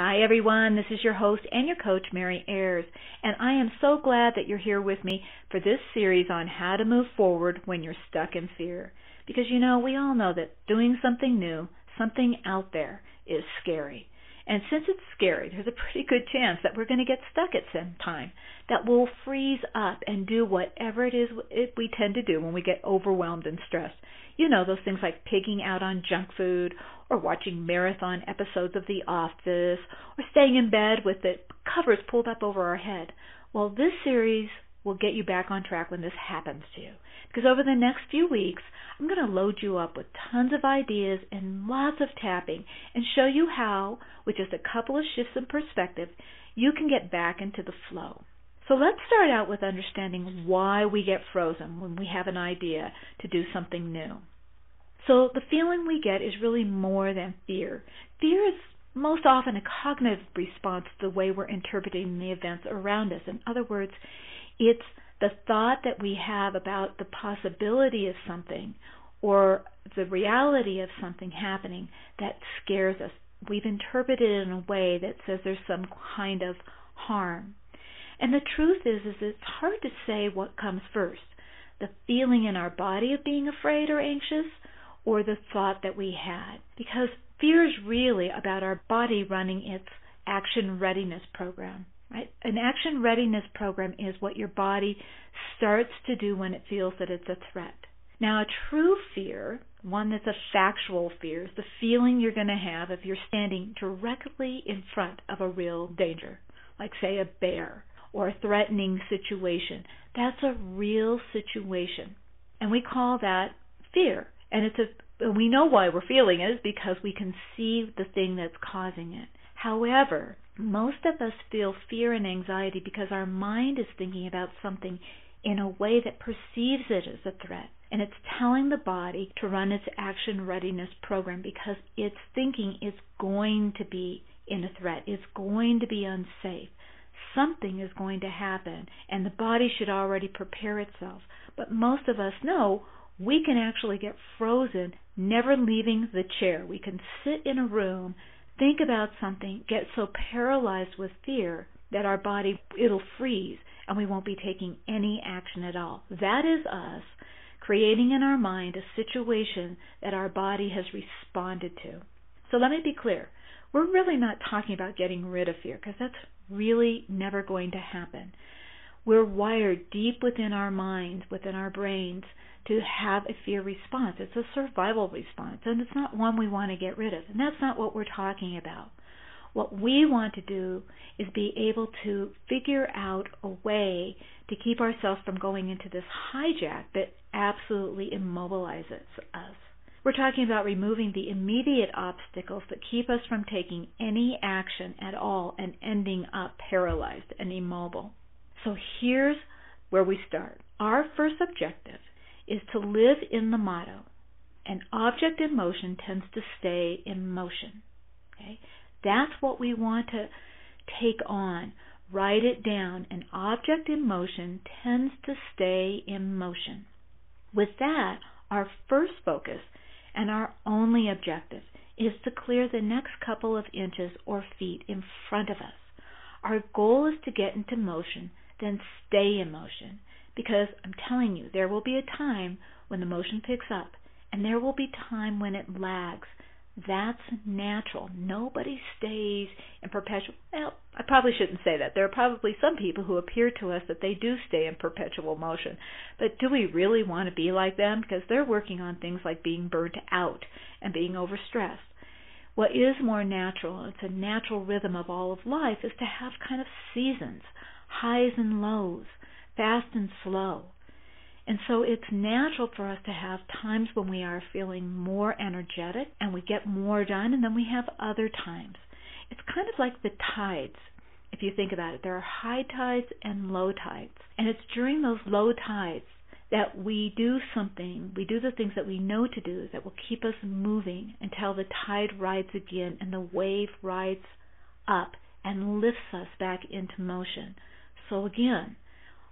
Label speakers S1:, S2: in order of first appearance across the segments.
S1: Hi everyone, this is your host and your coach, Mary Ayers, and I am so glad that you're here with me for this series on how to move forward when you're stuck in fear. Because we all know that doing something new, something out there, is scary. And since it's scary, there's a pretty good chance that we're going to get stuck at some time, that we'll freeze up and do whatever it is we tend to do when we get overwhelmed and stressed. Those things like pigging out on junk food, or watching marathon episodes of The Office, or staying in bed with the covers pulled up over our head. Well, this series will get you back on track when this happens to you. Because over the next few weeks, I'm going to load you up with tons of ideas and lots of tapping and show you how, with just a couple of shifts in perspective, you can get back into the flow. So let's start out with understanding why we get frozen when we have an idea to do something new. So the feeling we get is really more than fear. Fear is most often a cognitive response to the way we're interpreting the events around us. In other words, it's the thought that we have about the possibility of something or the reality of something happening that scares us. We've interpreted it in a way that says there's some kind of harm. And the truth is it's hard to say what comes first, the feeling in our body of being afraid or anxious, or the thought that we had. Because fear is really about our body running its action readiness program, right? An action readiness program is what your body starts to do when it feels that it's a threat. Now, a true fear, one that's a factual fear, is the feeling you're going to have if you're standing directly in front of a real danger, like, say, a bear or a threatening situation. That's a real situation, and we call that fear. And we know why we're feeling it is because we can see the thing that's causing it. However, most of us feel fear and anxiety because our mind is thinking about something in a way that perceives it as a threat. And it's telling the body to run its action readiness program because it's thinking it's going to be in a threat. It's going to be unsafe. Something is going to happen, and the body should already prepare itself. But most of us know we can actually get frozen, never leaving the chair. We can sit in a room, think about something, get so paralyzed with fear that our body, it'll freeze, and we won't be taking any action at all. That is us creating in our mind a situation that our body has responded to. So let me be clear. We're really not talking about getting rid of fear, because that's really never going to happen. We're wired deep within our minds, within our brains, to have a fear response. It's a survival response, and it's not one we want to get rid of. And that's not what we're talking about. What we want to do is be able to figure out a way to keep ourselves from going into this hijack that absolutely immobilizes us. We're talking about removing the immediate obstacles that keep us from taking any action at all and ending up paralyzed and immobile. So here's where we start. Our first objective is to live in the motto, an object in motion tends to stay in motion. Okay? That's what we want to take on. Write it down. An object in motion tends to stay in motion. With that, our first focus and our only objective is to clear the next couple of inches or feet in front of us. Our goal is to get into motion, then stay in motion. Because I'm telling you, there will be a time when the motion picks up, and there will be time when it lags. That's natural. Nobody stays in perpetual. Well, I probably shouldn't say that. There are probably some people who appear to us that they do stay in perpetual motion. But do we really want to be like them? Because they're working on things like being burnt out and being overstressed. What is more natural, it's a natural rhythm of all of life, is to have kind of seasons, highs and lows, fast and slow. And so it's natural for us to have times when we are feeling more energetic and we get more done, and then we have other times. It's kind of like the tides, if you think about it. There are high tides and low tides. And it's during those low tides that we do something, we do the things that we know to do that will keep us moving until the tide rides again and the wave rides up and lifts us back into motion. So again,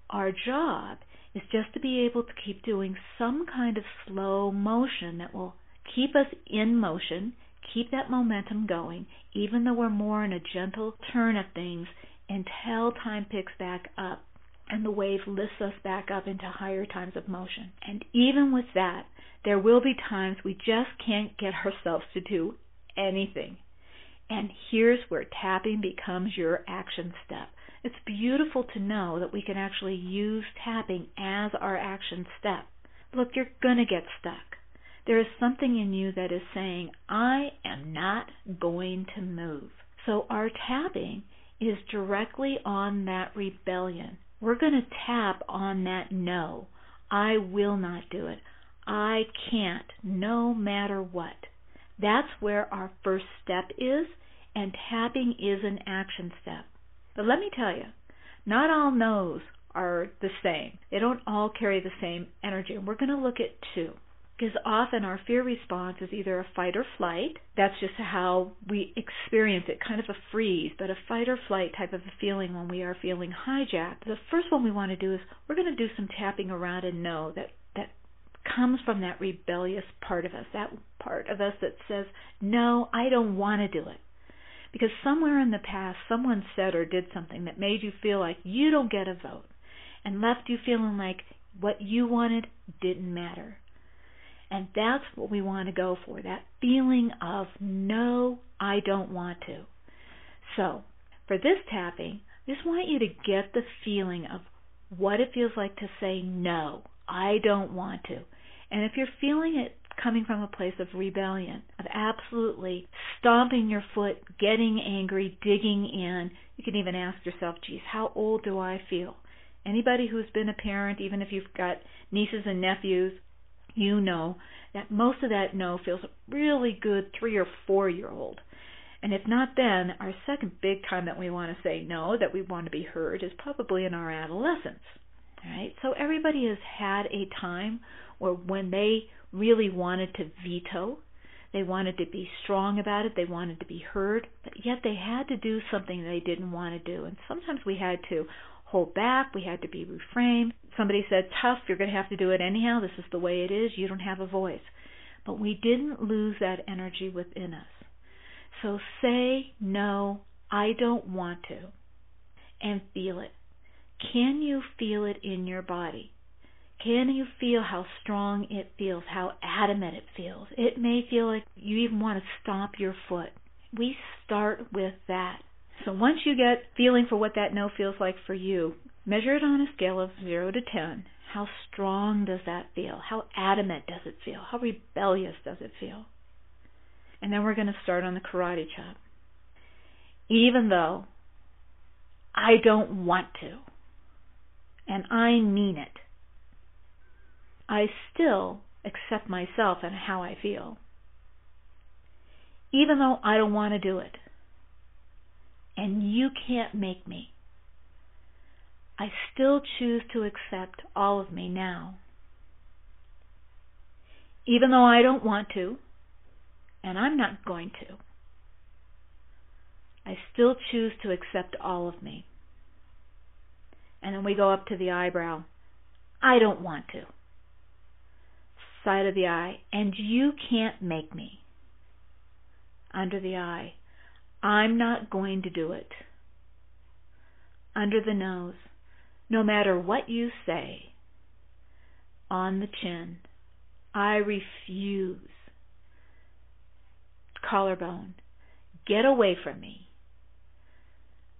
S1: our job is just to be able to keep doing some kind of slow motion that will keep us in motion, keep that momentum going, even though we're more in a gentle turn of things, until time picks back up and the wave lifts us back up into higher times of motion. And even with that, there will be times we just can't get ourselves to do anything. And here's where tapping becomes your action step. It's beautiful to know that we can actually use tapping as our action step. Look, you're going to get stuck. There is something in you that is saying, I am not going to move. So our tapping is directly on that rebellion. We're going to tap on that no. I will not do it. I can't, no matter what. That's where our first step is, and tapping is an action step. But let me tell you, not all no's are the same. They don't all carry the same energy. And we're going to look at two. Because often our fear response is either a fight or flight. That's just how we experience it, kind of a freeze, but a fight or flight type of a feeling when we are feeling hijacked. The first one we want to do is we're going to do some tapping around a no that comes from that rebellious part of us, that part of us that says, no, I don't want to do it. Because somewhere in the past, someone said or did something that made you feel like you don't get a vote and left you feeling like what you wanted didn't matter. And that's what we want to go for, that feeling of, no, I don't want to. So, for this tapping, I just want you to get the feeling of what it feels like to say, no, I don't want to. And if you're feeling it coming from a place of rebellion, of absolutely stomping your foot, getting angry, digging in, you can even ask yourself, geez, how old do I feel? Anybody who's been a parent, even if you've got nieces and nephews, you know that most of that no feels really good 3 or 4-year-old. And if not then, our second big time that we want to say no, that we want to be heard, is probably in our adolescence. All right? So everybody has had a time where when they really wanted to veto, they wanted to be strong about it, they wanted to be heard, but yet they had to do something they didn't want to do. And sometimes we had to hold back, we had to be reframed. Somebody said, tough, you're going to have to do it anyhow, this is the way it is, you don't have a voice. But we didn't lose that energy within us. So say, no, I don't want to, and feel it. Can you feel it in your body? Can you feel how strong it feels, how adamant it feels? It may feel like you even want to stomp your foot. We start with that. So once you get feeling for what that no feels like for you, measure it on a scale of 0 to 10. How strong does that feel? How adamant does it feel? How rebellious does it feel? And then we're going to start on the karate chop. Even though I don't want to, and I mean it, I still accept myself and how I feel. Even though I don't want to do it, and you can't make me, I still choose to accept all of me now. Even though I don't want to, and I'm not going to, I still choose to accept all of me. And then we go up to the eyebrow. I don't want to. Side of the eye, and you can't make me. Under the eye, I'm not going to do it. Under the nose, no matter what you say. On the chin, I refuse. Collarbone, get away from me.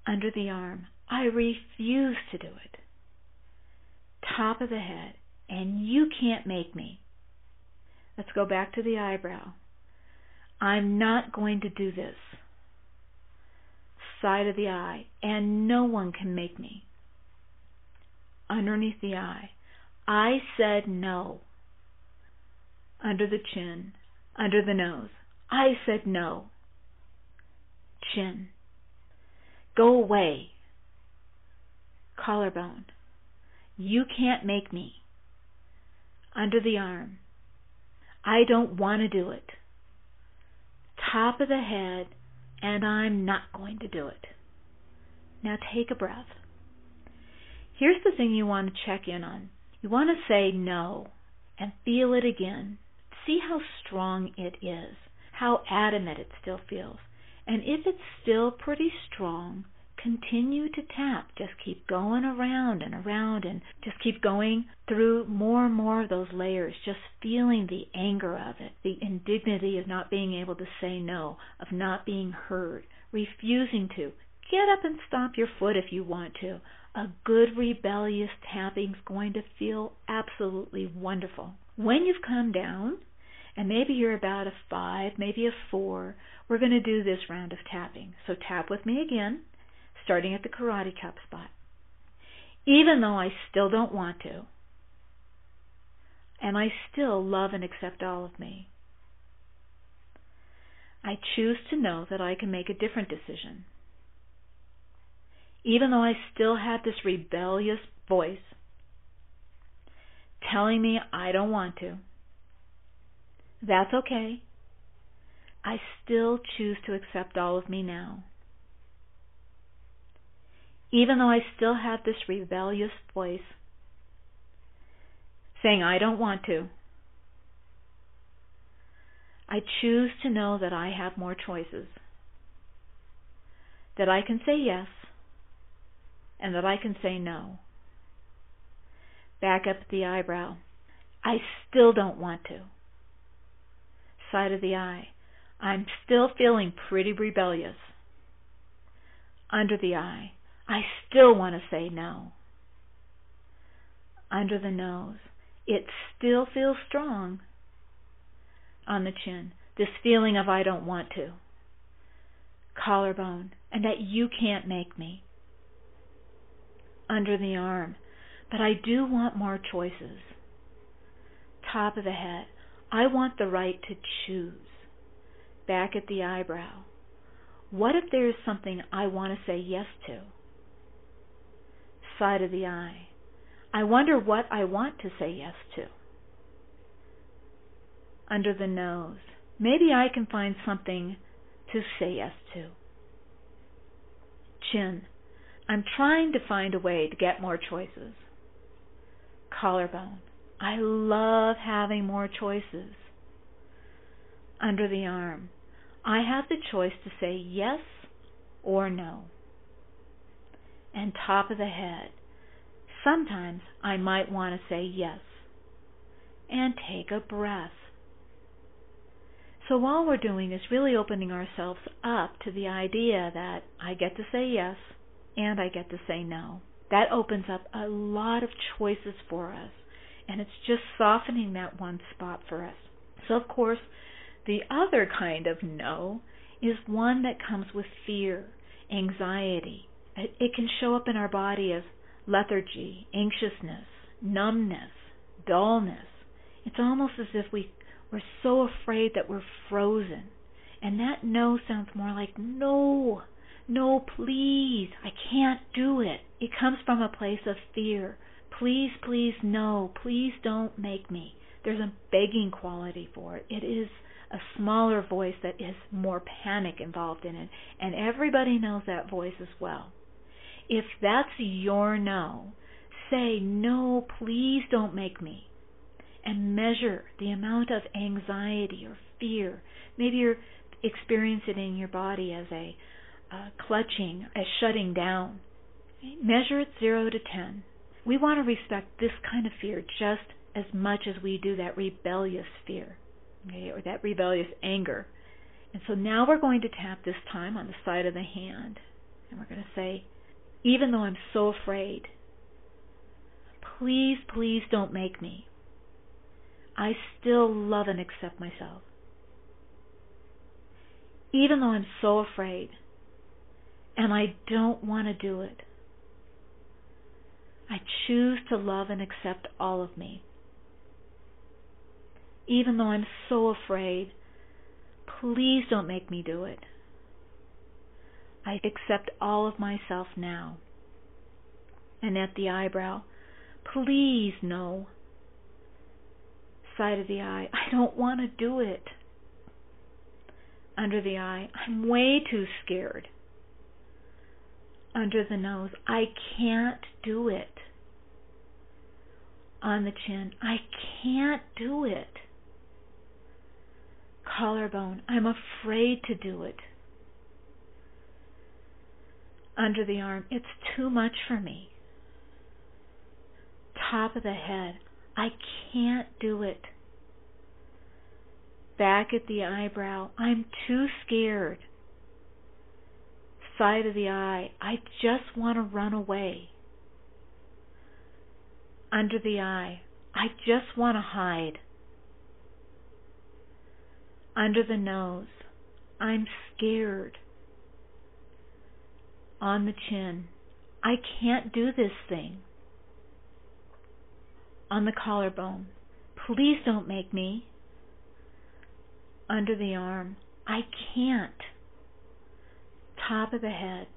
S1: Under the arm, I refuse to do it. Top of the head, and you can't make me. Let's go back to the eyebrow. I'm not going to do this. Side of the eye, and no one can make me. Underneath the eye, I said no. Under the chin, under the nose, I said no. Chin, go away. Collarbone, you can't make me. Under the arm, I don't want to do it. Top of the head, and I'm not going to do it. Now take a breath. Here's the thing you want to check in on. You want to say no and feel it again. See how strong it is, how adamant it still feels. And if it's still pretty strong, continue to tap. Just keep going around and around and just keep going through more and more of those layers, just feeling the anger of it, the indignity of not being able to say no, of not being heard, refusing to. Get up and stomp your foot if you want to. A good rebellious tapping is going to feel absolutely wonderful. When you've come down, and maybe you're about a 5, maybe a 4, we're going to do this round of tapping. So tap with me again, starting at the karate chop spot. Even though I still don't want to, and I still love and accept all of me, I choose to know that I can make a different decision. Even though I still have this rebellious voice telling me I don't want to, that's okay. I still choose to accept all of me now. Even though I still have this rebellious voice saying I don't want to, I choose to know that I have more choices, that I can say yes, and that I can say no. Back up at the eyebrow. I still don't want to. Side of the eye. I'm still feeling pretty rebellious. Under the eye. I still want to say no. Under the nose. It still feels strong. On the chin. This feeling of I don't want to. Collarbone. And that you can't make me. Under the arm. But I do want more choices. Top of the head. I want the right to choose. Back at the eyebrow. What if there is something I want to say yes to? Side of the eye. I wonder what I want to say yes to. Under the nose. Maybe I can find something to say yes to. Chin. I'm trying to find a way to get more choices. Collarbone. I love having more choices. Under the arm. I have the choice to say yes or no. And top of the head. Sometimes I might want to say yes. And take a breath. So all we're doing is really opening ourselves up to the idea that I get to say yes and I get to say no. That opens up a lot of choices for us. And it's just softening that one spot for us. So of course, the other kind of no is one that comes with fear, anxiety. It can show up in our body as lethargy, anxiousness, numbness, dullness. It's almost as if we're so afraid that we're frozen. And that no sounds more like no, please, I can't do it. It comes from a place of fear. Please, please, no, please don't make me. There's a begging quality for it. It is a smaller voice that is more panic involved in it. And everybody knows that voice as well. If that's your no, say, no, please don't make me. And measure the amount of anxiety or fear. Maybe you're experiencing it in your body as a clutching, a shutting down. Measure it 0 to 10. We want to respect this kind of fear just as much as we do that rebellious fear, okay, or that rebellious anger. And so now we're going to tap this time on the side of the hand. And we're going to say, even though I'm so afraid, please, please don't make me. I still love and accept myself. Even though I'm so afraid, and I don't want to do it, I choose to love and accept all of me. Even though I'm so afraid, please don't make me do it. I accept all of myself now. And at the eyebrow, please no. Side of the eye, I don't want to do it. Under the eye, I'm way too scared. Under the nose, I can't do it. On the chin, I can't do it. Collarbone, I'm afraid to do it. Under the arm, it's too much for me. Top of the head, I can't do it. Back at the eyebrow, I'm too scared. Side of the eye, I just want to run away. Under the eye, I just want to hide. Under the nose, I'm scared. On the chin, I can't do this thing. On the collarbone, please don't make me. Under the arm, I can't. Top of the head,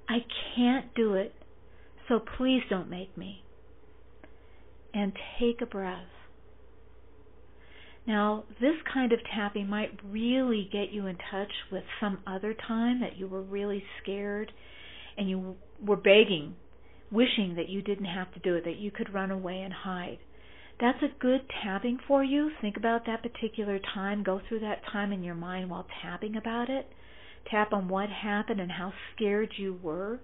S1: I can't do it, so please don't make me. And take a breath. Now, this kind of tapping might really get you in touch with some other time that you were really scared and you were begging, wishing that you didn't have to do it, that you could run away and hide. That's a good tapping for you. Think about that particular time. Go through that time in your mind while tapping about it. Tap on what happened and how scared you were.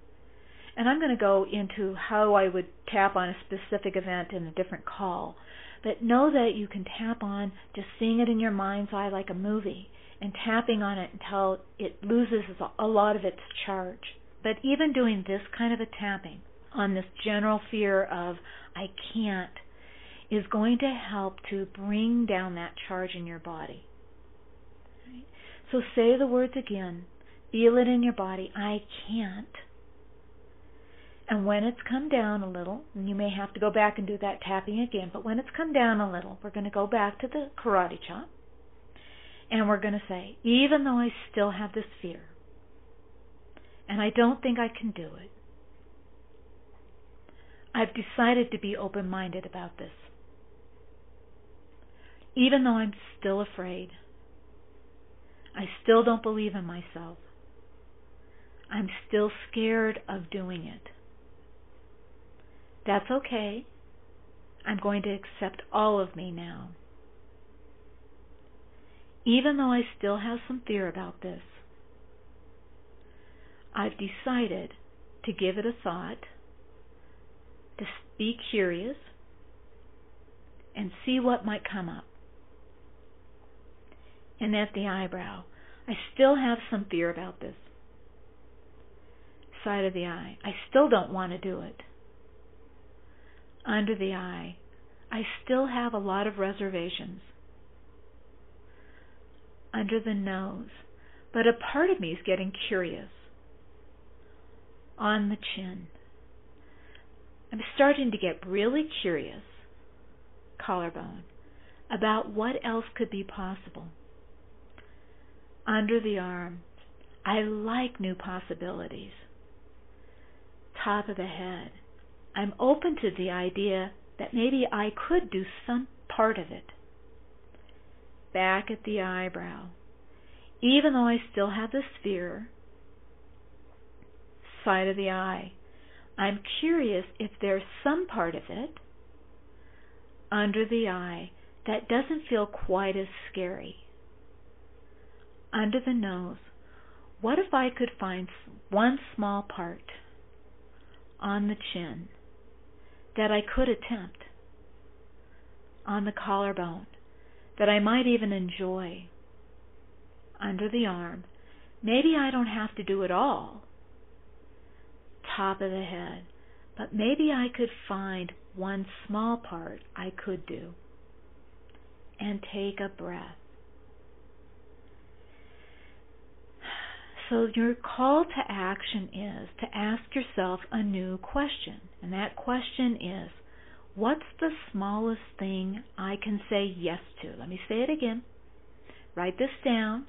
S1: And I'm going to go into how I would tap on a specific event in a different call. But know that you can tap on just seeing it in your mind's eye like a movie and tapping on it until it loses a lot of its charge. But even doing this kind of a tapping on this general fear of I can't is going to help to bring down that charge in your body. Right? So say the words again. Feel it in your body. I can't. And when it's come down a little, and you may have to go back and do that tapping again, but when it's come down a little, we're going to go back to the karate chop, and we're going to say, even though I still have this fear, and I don't think I can do it, I've decided to be open-minded about this. Even though I'm still afraid, I still don't believe in myself, I'm still scared of doing it. That's okay. I'm going to accept all of me now. Even though I still have some fear about this, I've decided to give it a thought, to be curious, and see what might come up. And at the eyebrow, I still have some fear about this. Side of the eye, I still don't want to do it. Under the eye, I still have a lot of reservations. Under the nose, but a part of me is getting curious. On the chin, I'm starting to get really curious, collarbone, about what else could be possible. Under the arm, I like new possibilities. Top of the head, I'm open to the idea that maybe I could do some part of it. Back at the eyebrow, even though I still have this fear. Side of the eye, I'm curious if there's some part of it under the eye that doesn't feel quite as scary. Under the nose, what if I could find one small part on the chin that I could attempt? On the collarbone, that I might even enjoy. Under the arm, maybe I don't have to do it all. Top of the head, but maybe I could find one small part I could do. And take a breath. So your call to action is to ask yourself a new question. And that question is, what's the smallest thing I can say yes to? Let me say it again. Write this down.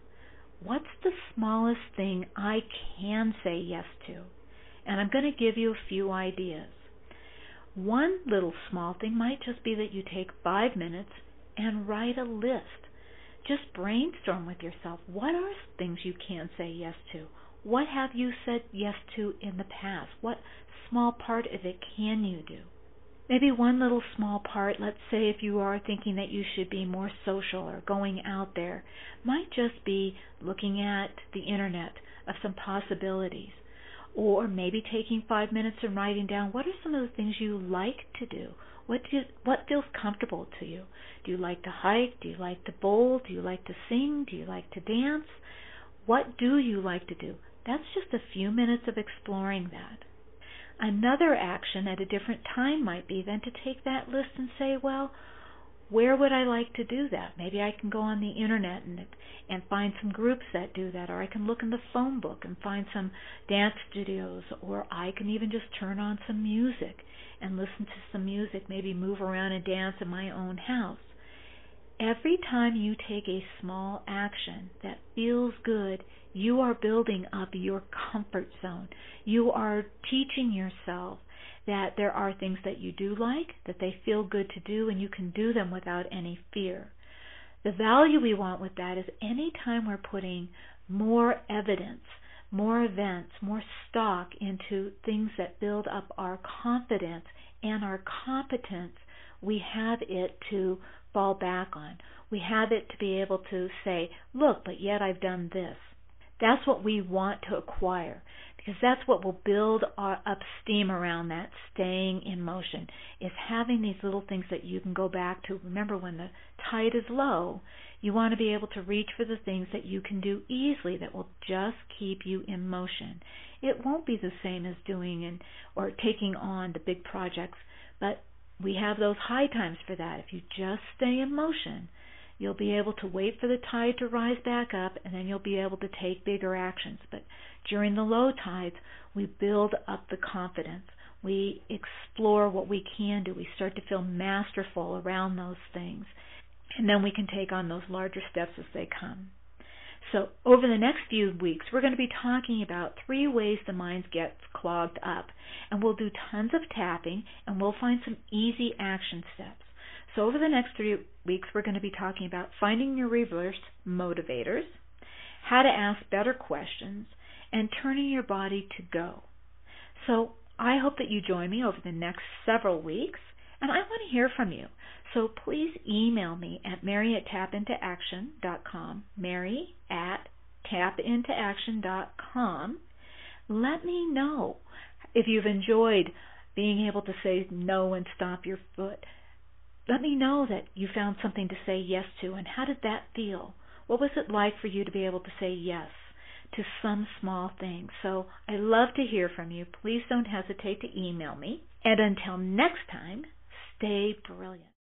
S1: What's the smallest thing I can say yes to? And I'm going to give you a few ideas. One little small thing might just be that you take 5 minutes and write a list. Just brainstorm with yourself. What are things you can say yes to? What have you said yes to in the past? What small part of it can you do? Maybe one little small part, let's say if you are thinking that you should be more social or going out there, might just be looking at the internet of some possibilities. Or maybe taking 5 minutes and writing down what are some of the things you like to do. What feels comfortable to you? Do you like to hike? Do you like to bowl? Do you like to sing? Do you like to dance? What do you like to do? That's just a few minutes of exploring that. Another action at a different time might be then to take that list and say, well, where would I like to do that? Maybe I can go on the internet and find some groups that do that, or I can look in the phone book and find some dance studios, or I can even just turn on some music and listen to some music, maybe move around and dance in my own house. Every time you take a small action that feels good, you are building up your comfort zone. You are teaching yourself that there are things that you do like, that they feel good to do, and you can do them without any fear. The value we want with that is any time we're putting more evidence, more events, more stock into things that build up our confidence and our competence, we have it to fall back on. We have it to be able to say, look, but yet I've done this. That's what we want to acquire, because that's what will build up steam around that staying in motion, is having these little things that you can go back to. Remember, when the tide is low, you want to be able to reach for the things that you can do easily that will just keep you in motion. It won't be the same as doing or taking on the big projects, but we have those high times for that. If you just stay in motion, you'll be able to wait for the tide to rise back up, and then you'll be able to take bigger actions. But during the low tides, we build up the confidence. We explore what we can do. We start to feel masterful around those things. And then we can take on those larger steps as they come. So over the next few weeks, we're going to be talking about 3 ways the mind gets clogged up. And we'll do tons of tapping, and we'll find some easy action steps. So over the next 3 weeks, we're going to be talking about finding your reverse motivators, how to ask better questions, and turning your body to go. So I hope that you join me over the next several weeks, and I want to hear from you. So please email me at mary@tapintoaction.com, mary@tapintoaction.com. Let me know if you've enjoyed being able to say no and stomp your foot. Let me know that you found something to say yes to, and how did that feel? What was it like for you to be able to say yes to some small thing? So I love to hear from you. Please don't hesitate to email me. And until next time, stay brilliant.